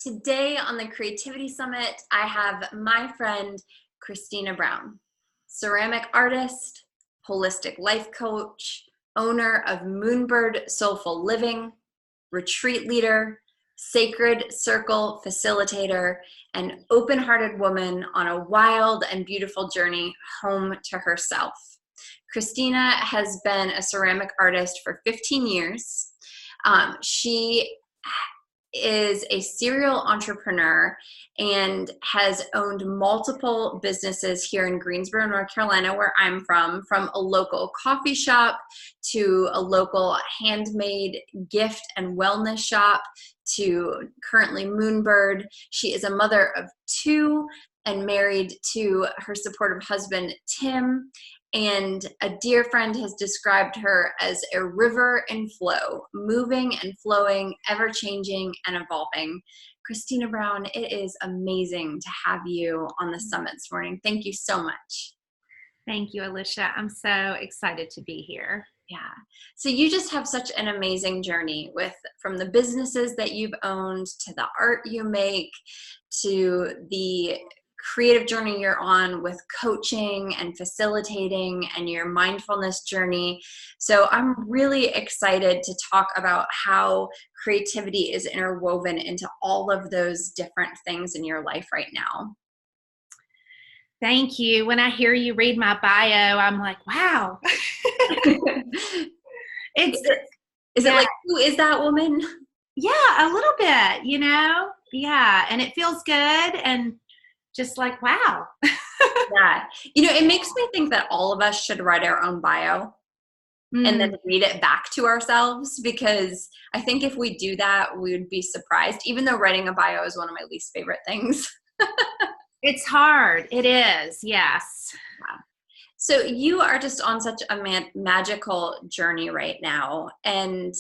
Today on the Creativity Summit, I have my friend, Christina Brown, ceramic artist, holistic life coach, owner of Moonbird Soulful Living, retreat leader, sacred circle facilitator, and open-hearted woman on a wild and beautiful journey home to herself. Christina has been a ceramic artist for 15 years. She is a serial entrepreneur and has owned multiple businesses here in Greensboro, North Carolina, where I'm from a local coffee shop to a local handmade gift and wellness shop to currently Moonbird. She is a mother of two and married to her supportive husband, Tim. And a dear friend has described her as a river in flow, moving and flowing, ever-changing and evolving. Christina Brown, it is amazing to have you on the summit this morning. Thank you so much. Thank you, Alicia. I'm so excited to be here. Yeah. So you just have such an amazing journey from the businesses that you've owned to the art you make to the creative journey you're on with coaching and facilitating and your mindfulness journey. So I'm really excited to talk about how creativity is interwoven into all of those different things in your life right now. Thank you. When I hear you read my bio, I'm like, wow. Is it like, who is that woman? Yeah, a little bit, Yeah, and it feels good and just like, wow. Yeah. It makes me think that all of us should write our own bio and then read it back to ourselves, because I think if we do that, we would be surprised, even though writing a bio is one of my least favorite things. It's hard. It is. Yes. Yeah. So you are just on such a magical journey right now. And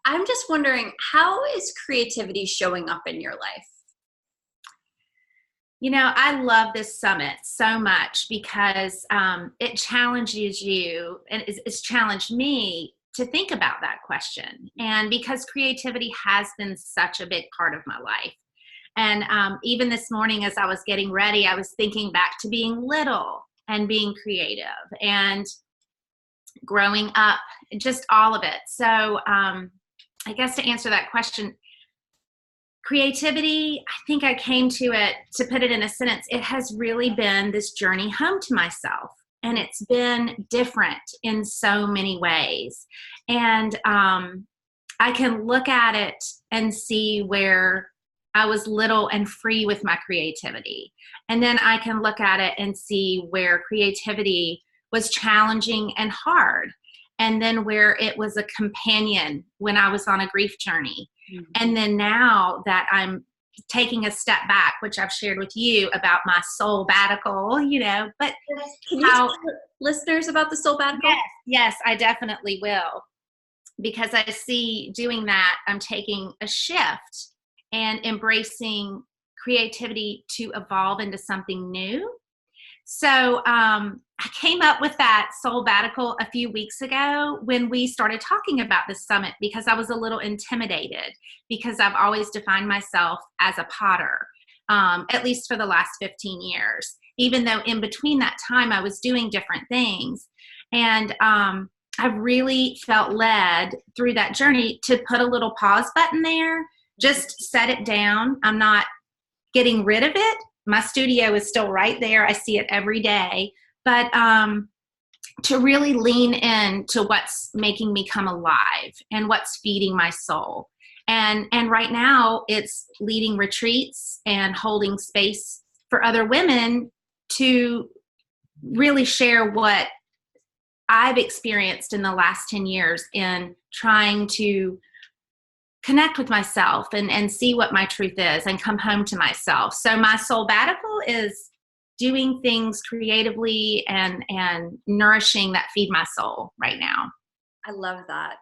I'm just wondering, how is creativity showing up in your life? I love this summit so much because it challenges you and it's challenged me to think about that question. And because creativity has been such a big part of my life. And even this morning as I was getting ready, I was thinking back to being little and being creative and growing up, just all of it. So I guess to answer that question, creativity, I think I came to it, to put it in a sentence, it has really been this journey home to myself. And it's been different in so many ways. And I can look at it and see where I was little and free with my creativity. And then I can look at it and see where creativity was challenging and hard. And then where it was a companion when I was on a grief journey. And then now that I'm taking a step back, which I've shared with you about my soul sabbatical, but can you tell listeners about the soul sabbatical? Yes, I definitely will. Because I see doing that, I'm taking a shift and embracing creativity to evolve into something new. So I came up with that soul sabbatical a few weeks ago when we started talking about this summit, because I was a little intimidated, because I've always defined myself as a potter, at least for the last 15 years, even though in between that time I was doing different things. And I've really felt led through that journey to put a little pause button there, just set it down. I'm not getting rid of it. My studio is still right there. I see it every day. But to really lean in to what's making me come alive and what's feeding my soul. And right now it's leading retreats and holding space for other women to really share what I've experienced in the last 10 years in trying to connect with myself and see what my truth is and come home to myself. So my soul sabbatical is doing things creatively and nourishing that feed my soul right now. I love that.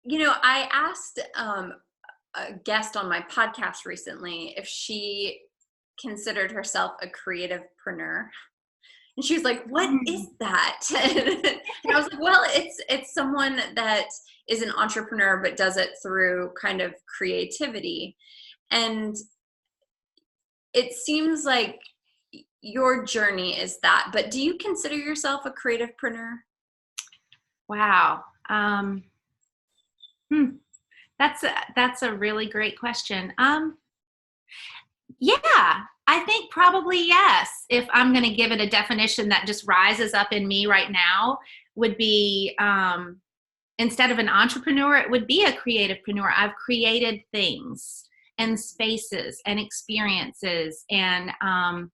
I asked a guest on my podcast recently if she considered herself a creativepreneur. And she was like, what is that? And I was like, well, it's someone that is an entrepreneur, but does it through kind of creativity. And it seems like your journey is that, but do you consider yourself a creativepreneur? Wow. That's a really great question. Yeah, I think probably yes. If I'm going to give it a definition that just rises up in me right now, would be instead of an entrepreneur, it would be a creativepreneur. I've created things and spaces and experiences, and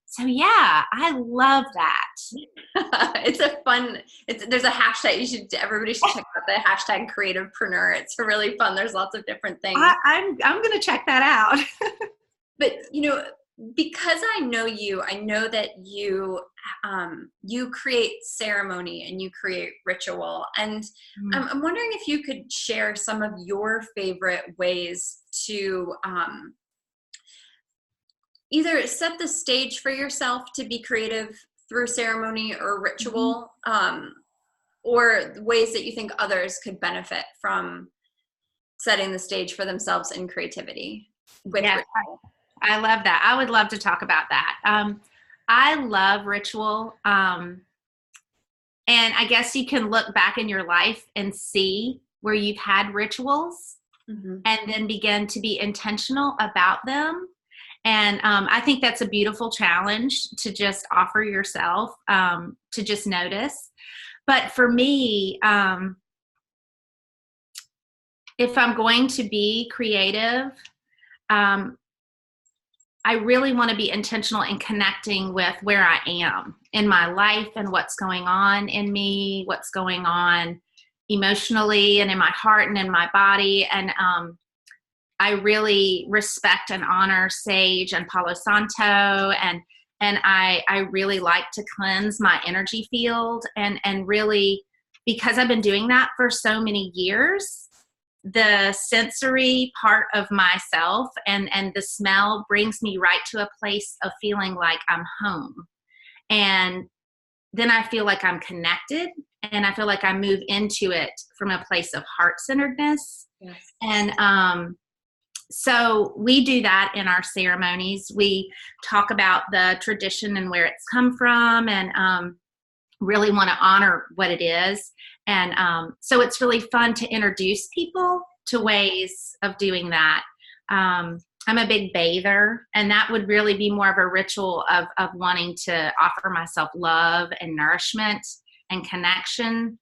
so yeah, I love that. It's a fun. There's a hashtag. Everybody should check out the hashtag creativepreneur. It's really fun. There's lots of different things. I'm going to check that out. But because I know you, I know that you create ceremony and you create ritual, and I'm wondering if you could share some of your favorite ways to either set the stage for yourself to be creative through ceremony or ritual, or ways that you think others could benefit from setting the stage for themselves in creativity with ritual. I love that. I would love to talk about that. I love ritual. And I guess you can look back in your life and see where you've had rituals and then begin to be intentional about them. And I think that's a beautiful challenge to just offer yourself, to just notice. But for me, if I'm going to be creative, I really want to be intentional in connecting with where I am in my life and what's going on in me, what's going on emotionally and in my heart and in my body. And I really respect and honor sage and Palo Santo, and I really like to cleanse my energy field, and really, because I've been doing that for so many years, the sensory part of myself and the smell brings me right to a place of feeling like I'm home. And then I feel like I'm connected, and I feel like I move into it from a place of heart-centeredness. Yes. And so we do that in our ceremonies. We talk about the tradition and where it's come from, and really want to honor what it is. And so it's really fun to introduce people to ways of doing that. I'm a big bather, and that would really be more of a ritual of wanting to offer myself love and nourishment and connection.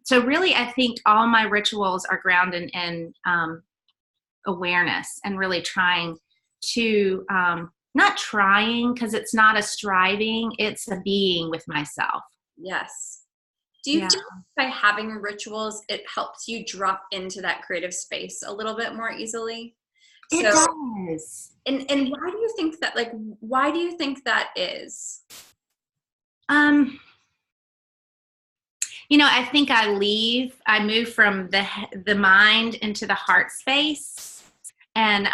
So really, I think all my rituals are grounded in awareness, and really trying to, not trying, because it's not a striving, it's a being with myself. Yes. Do you think by having rituals, it helps you drop into that creative space a little bit more easily? It does. And why do you think that, why do you think that is? I think I move from the mind into the heart space. And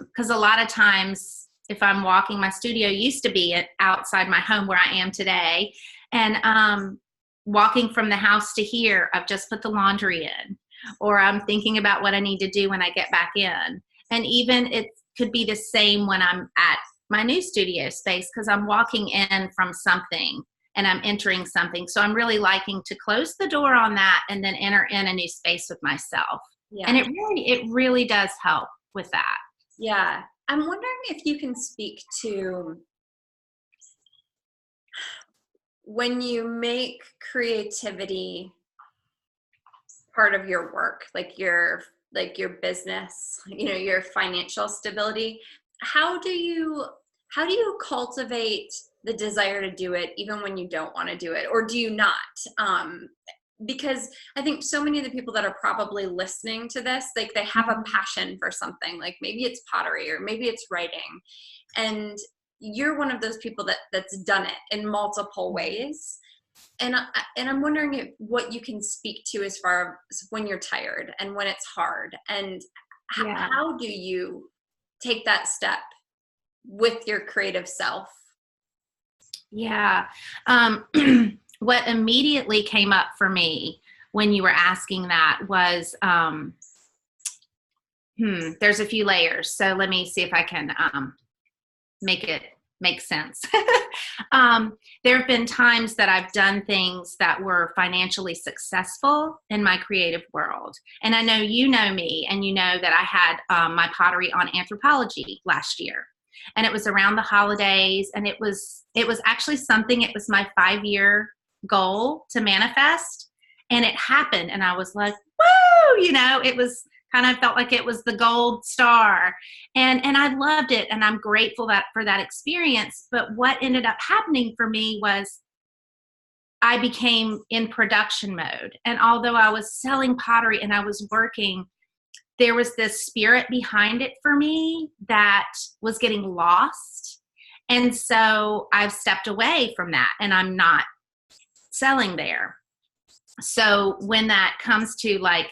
because a lot of times, if I'm walking, my studio used to be outside my home where I am today. And walking from the house to here, I've just put the laundry in, or I'm thinking about what I need to do when I get back in. And even it could be the same when I'm at my new studio space, because I'm walking in from something and I'm entering something. So I'm really liking to close the door on that and then enter in a new space with myself. Yeah. And it really does help with that. Yeah. I'm wondering if you can speak to when you make creativity part of your work, like your business, your financial stability, how do you cultivate the desire to do it even when you don't want to do it, or do you not? Because I think so many of the people that are probably listening to this, they have a passion for something, like maybe it's pottery or maybe it's writing, and you're one of those people that's done it in multiple ways. And I'm wondering what you can speak to as far as when you're tired and when it's hard, and how do you take that step with your creative self? Yeah. What immediately came up for me when you were asking that was, There's a few layers. So let me see if I can make it make sense. There have been times that I've done things that were financially successful in my creative world. And I know you know me, and you know that I had my pottery on Anthropology last year. And it was around the holidays, and it was actually something, it was my 5-year goal to manifest. And it happened, and I was like, woo, it was kind of felt like it was the gold star. And I loved it, and I'm grateful for that experience. But what ended up happening for me was I became in production mode. And although I was selling pottery and I was working, there was this spirit behind it for me that was getting lost. And so I've stepped away from that, and I'm not selling there. So when that comes to like,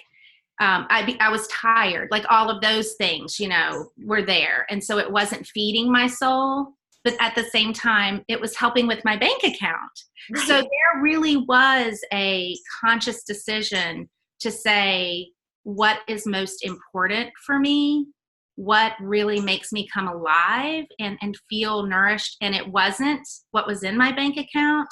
I was tired, like all of those things, were there. And so it wasn't feeding my soul, but at the same time, it was helping with my bank account. Right. So there really was a conscious decision to say, what is most important for me? What really makes me come alive and feel nourished? And it wasn't what was in my bank account.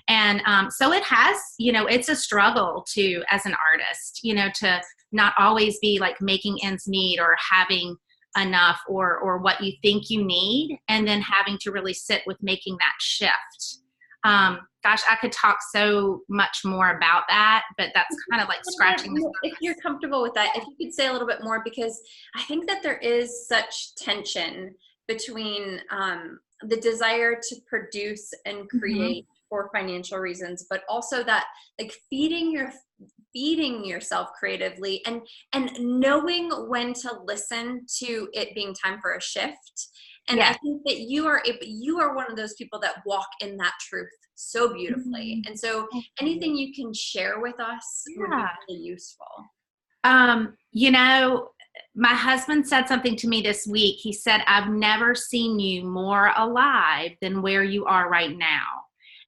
And so it has, it's a struggle as an artist, to not always be like making ends meet or having enough or what you think you need, and then having to really sit with making that shift. Gosh, I could talk so much more about that, but that's kind of like scratching the surface. If you're comfortable with that, if you could say a little bit more, because I think that there is such tension between the desire to produce and create for financial reasons, but also that like feeding yourself creatively and knowing when to listen to it being time for a shift. And I think that you are one of those people that walk in that truth so beautifully. And so anything you can share with us would be really useful. My husband said something to me this week. He said, I've never seen you more alive than where you are right now.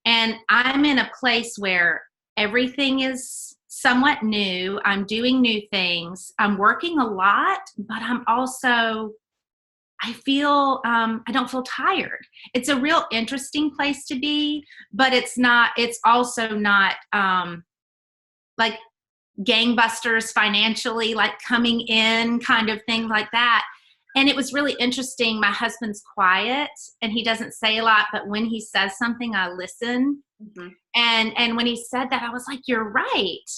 And I'm in a place where everything is somewhat new. I'm doing new things. I'm working a lot, but I don't feel tired. It's a real interesting place to be, but it's also not like gangbusters financially, like coming in kind of thing like that. And it was really interesting. My husband's quiet and he doesn't say a lot, but when he says something, I listen. And when he said that, I was like, you're right.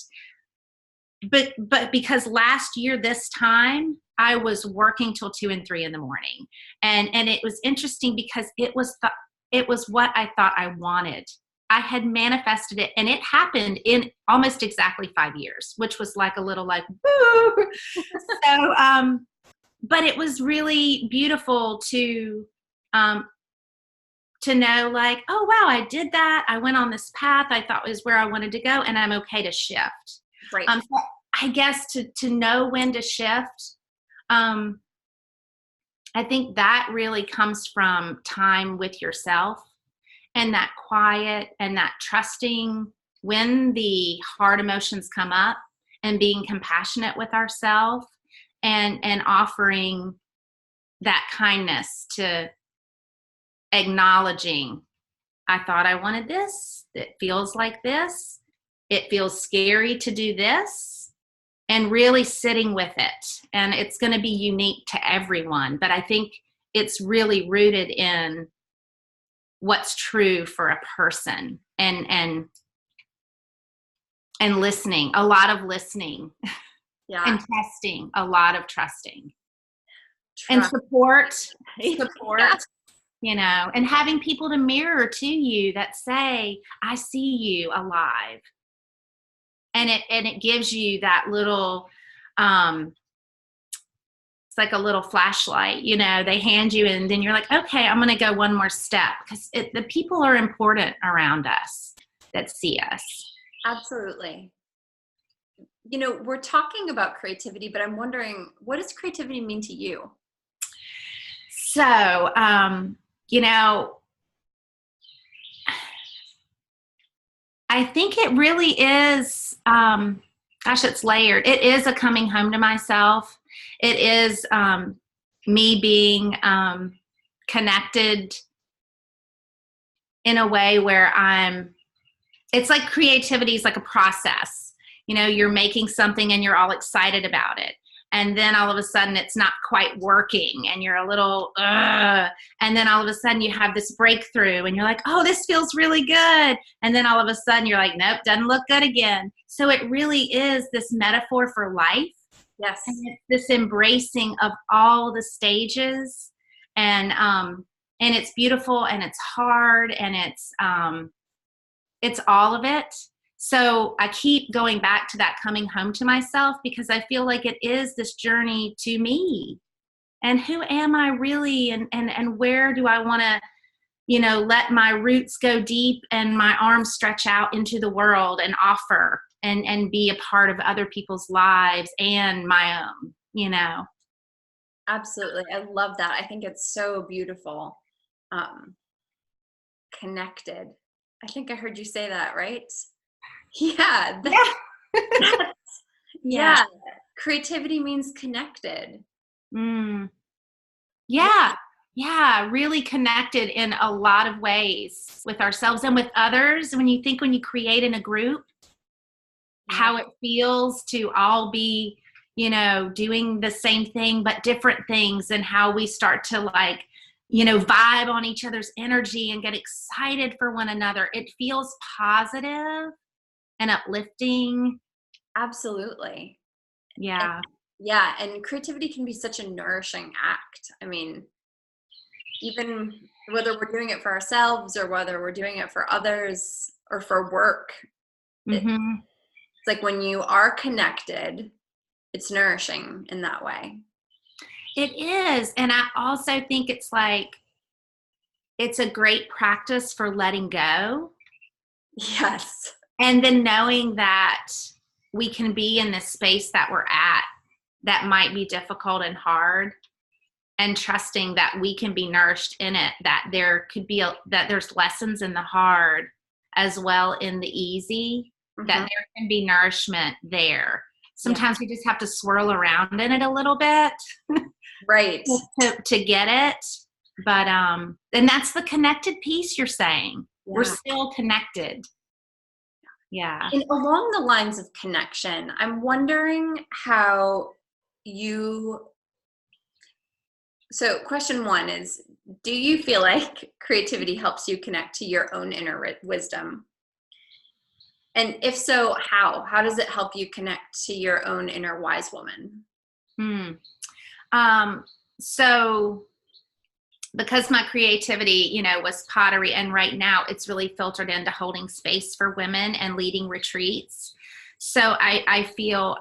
But because last year, this time, I was working till 2 and 3 in the morning. And it was interesting because it was what I thought I wanted. I had manifested it, and it happened in almost exactly 5 years, which was like a little like, woo. So, but it was really beautiful to know like, oh, wow, I did that. I went on this path I thought was where I wanted to go, and I'm okay to shift. Right. So I guess to know when to shift, I think that really comes from time with yourself and that quiet and that trusting when the hard emotions come up and being compassionate with ourselves and offering that kindness to acknowledging, I thought I wanted this. It feels like this. It feels scary to do this, and really sitting with it. And it's going to be unique to everyone, but I think it's really rooted in what's true for a person and listening, a lot of listening and testing, a lot of trusting and support, and having people to mirror to you that say, I see you alive. And it gives you that little, it's like a little flashlight, they hand you and then you're like, okay, I'm going to go one more step, because the people are important around us that see us. Absolutely. We're talking about creativity, but I'm wondering, what does creativity mean to you? So, I think it really is, it's layered. It is a coming home to myself. It is me being connected in a way where it's like creativity is like a process. You know, you're making something and you're all excited about it. And then all of a sudden it's not quite working and you're a little, and then all of a sudden you have this breakthrough and you're like, oh, this feels really good. And then all of a sudden you're like, nope, doesn't look good again. So it really is this metaphor for life. Yes. And it's this embracing of all the stages, and it's beautiful and it's hard and it's all of it. So I keep going back to that coming home to myself, because I feel like it is this journey to me and who am I really, and where do I want to, you know, let my roots go deep and my arms stretch out into the world and offer and be a part of other people's lives and my own, you know. Absolutely. I love that. I think it's so beautiful. Connected. I think I heard you say that, right? Yeah. Yeah. Yeah. Creativity means connected. Yeah. Yeah. Really connected in a lot of ways with ourselves and with others. When you create in a group, how it feels to all be, you know, doing the same thing, but different things, and how we start to, like, you know, vibe on each other's energy and get excited for one another. It feels positive and uplifting. Absolutely. Yeah. And creativity can be such a nourishing act. I mean, even whether we're doing it for ourselves or whether we're doing it for others or for work, Mm-hmm. it's like when you are connected, it's nourishing in that way. It is. And I also think it's like, it's a great practice for letting go. Yes. And then knowing that we can be in this space that we're at that might be difficult and hard, and trusting that we can be nourished in it, that there could be that there's lessons in the hard as well in the easy, that there can be nourishment there. Sometimes we just have to swirl around in it a little bit, right, to get it. But and that's the connected piece you're saying. We're still connected. Yeah. And along the lines of connection, I'm wondering how so question one is, do you feel like creativity helps you connect to your own inner wisdom? And if so, how? How does it help you connect to your own inner wise woman? So because my creativity, you know, was pottery, and right now it's really filtered into holding space for women and leading retreats. So I feel,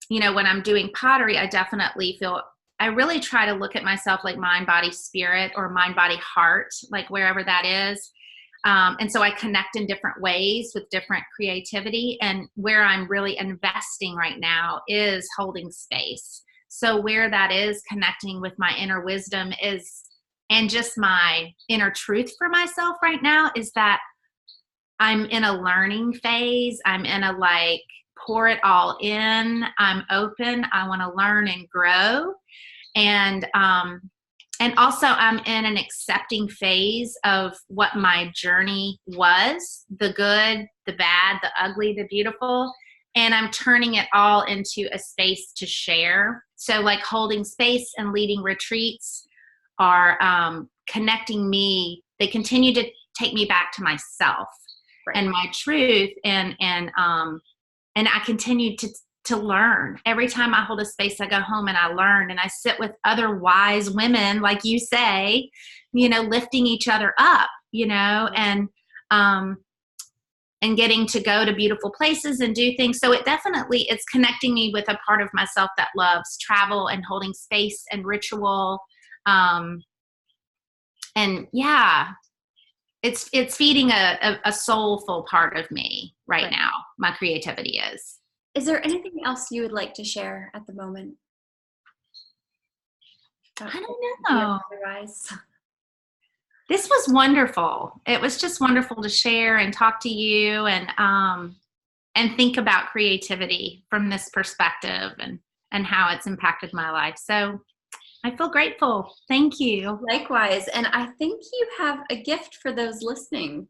you know, when I'm doing pottery, I really try to look at myself like mind, body, spirit, or mind, body, heart, like wherever that is. And so I connect in different ways with different creativity. And where I'm really investing right now is holding space. So where that is connecting with my inner wisdom and just my inner truth for myself right now, is that I'm in a learning phase. I'm in a, like, pour it all in. I'm open. I want to learn and grow. And also I'm in an accepting phase of what my journey was, the good, the bad, the ugly, the beautiful. And I'm turning it all into a space to share. So, like, holding space and leading retreats are connecting me. They continue to take me back to myself and my truth. And I continue to learn. Every time I hold a space, I go home and I learn, and I sit with other wise women, like you say, you know, lifting each other up, you know, and getting to go to beautiful places and do things. So it's connecting me with a part of myself that loves travel and holding space and ritual. And yeah, it's feeding a soulful part of me right now. My creativity is. Is there anything else you would like to share at the moment? I don't know. Otherwise, this was wonderful. It was just wonderful to share and talk to you and think about creativity from this perspective. And and how it's impacted my life. So I feel grateful. Thank you. Likewise. And I think you have a gift for those listening.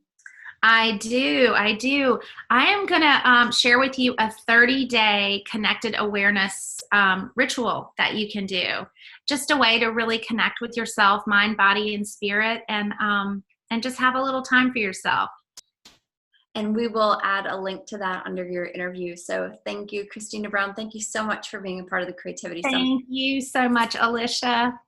I do. I am going to share with you a 30-day connected awareness ritual that you can do. Just a way to really connect with yourself, mind, body, and spirit, and just have a little time for yourself. And we will add a link to that under your interview. So thank you, Christina Brown. Thank you so much for being a part of the Creativity Summit. Thank you so much, Alicia.